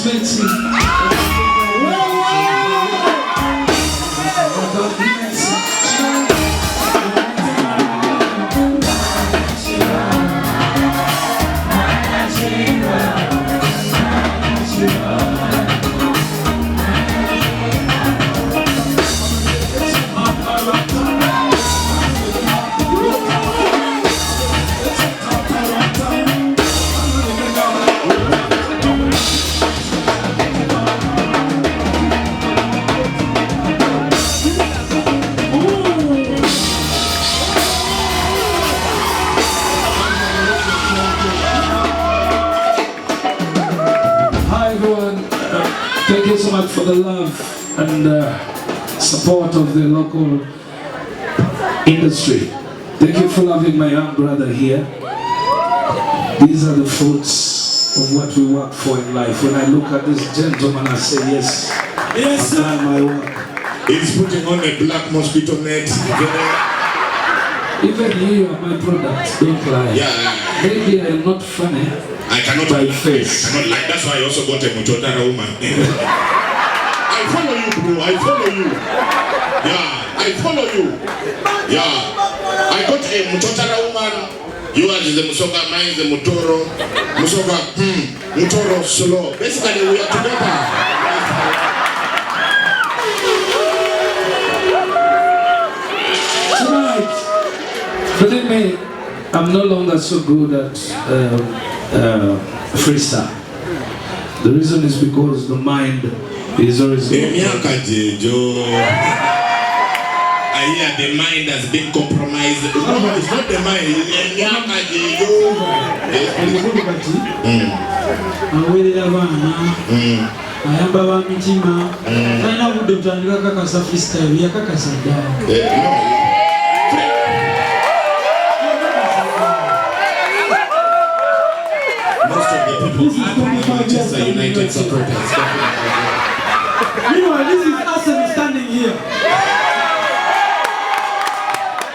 expensive. Thank you so much for the love and support of the local industry. Thank you for loving my young brother here. These are the fruits of what we work for in life. When I look at this gentleman, I say, yes, I've done my work. He's putting on a black mosquito net. Even you are my product, don't lie. Yeah. Maybe I am not funny. I cannot by face. I cannot like. That's why I also got a Mukyala woman. I follow you, bro. I follow you. Yeah, I follow you. Yeah, I got a Mukyala woman. Yours is the Musoga, mine is the Mutoro. Musoga, Mutoro solo. Basically, we are together. Tonight, believe me, I'm no longer so good at freestyle. The reason is because the mind is always I hear the mind has been compromised. No, it's not the mind. Manchester United supporters. Meanwhile, this is Arsenal standing here.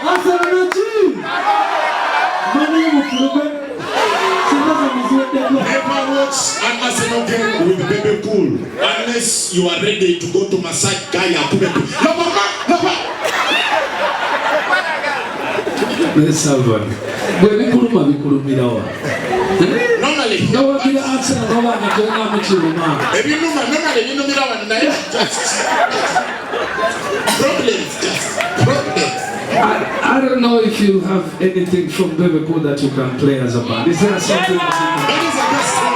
Arsenal team. Money will Never watch an Arsenal game with Bebecool unless you are ready to go to massage guy and put it. Let's have one. Normally, no one will answer the one that you're not making. Problems. I don't know if you have anything from Bebecool that you can play as a band. Is there something that is the best song?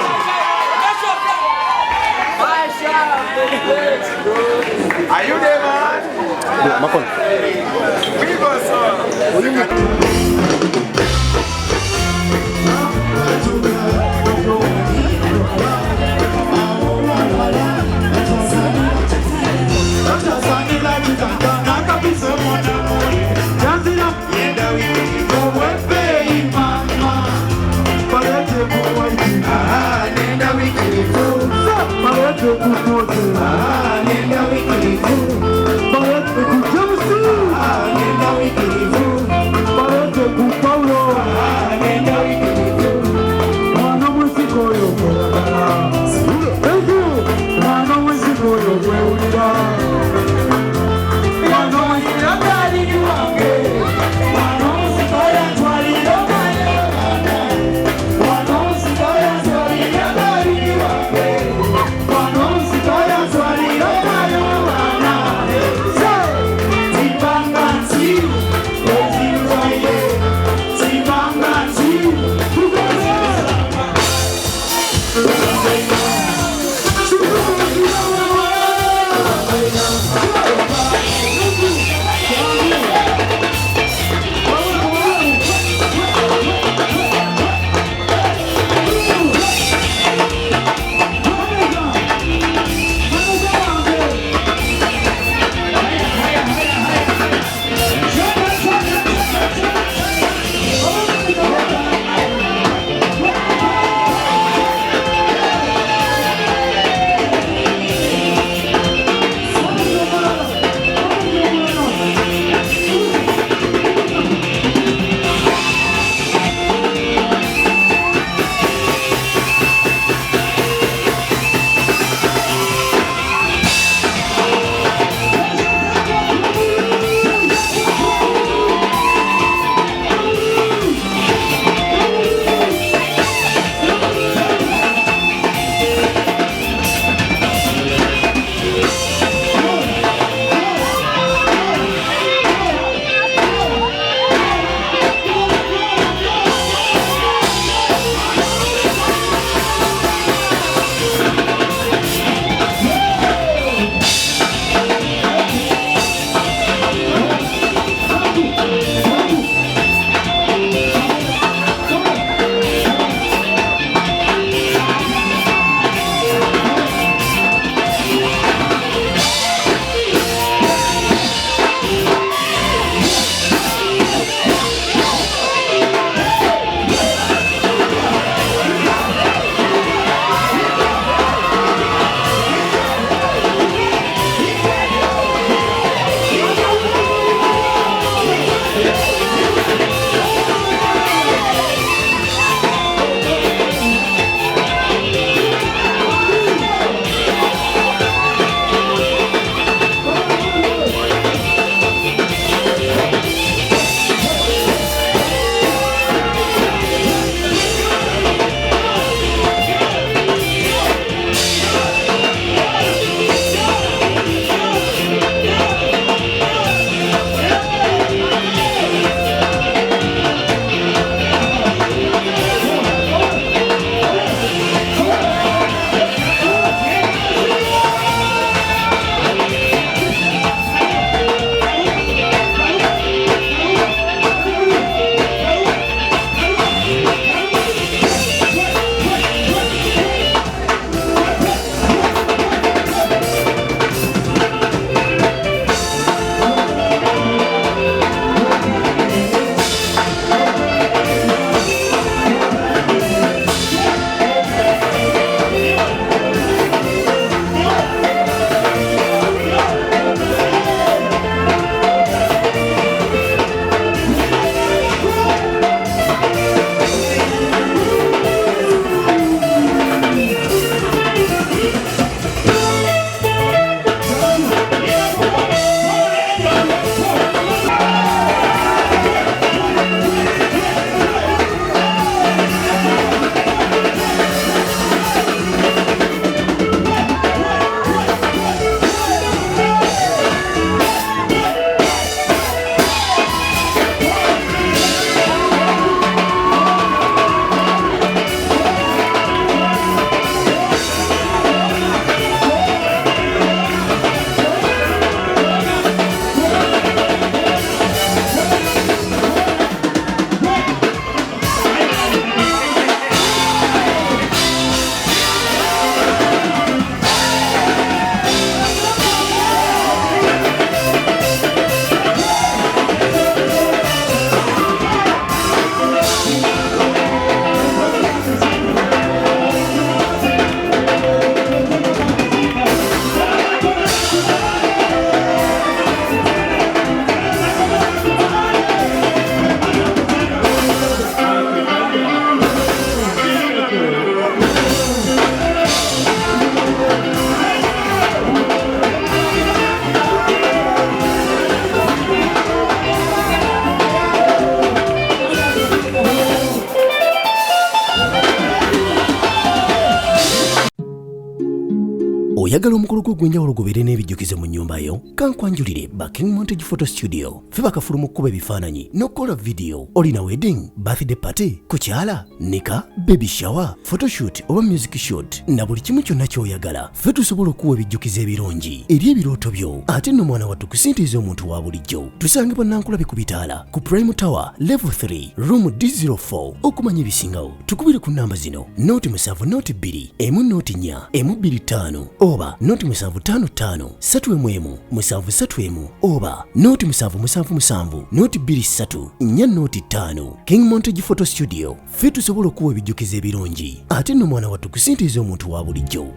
Are you there, man? oyagala omukolo gw'ogwenjawulo gubeere n'ebijjukizo mu nnyumba yo kankwanjulire ba King Montage Photo Studio fe bakafulu okukuba ebifaananyi n'okukola vidiyo. Olina wedding, birthday party, kukyala, nika, baby shower, photoshoot oba music shoot na buli kimu kyonna ky'oyagala fe tusobola okuwa ebijjukizo ebirungi eri ebirooto byo ate nno mwana wattu kusintiiza omuntu wa bulijjo. Tusange bannankulabe ku bitaala ku Prime Tower Level 3 Room D04. Okumanya ebisingawo tukubire ku namba zino: noti 7 noti 2 emu noti 4 emu 25 oba noti 755 3 731 oba noti 777 noti 23 4 noti 5. King Montage Photo Studio fe tusobola okuwa ebijjukizo ebirungi ate nno mwana wattu kusintiiza omuntu wa bulijjo.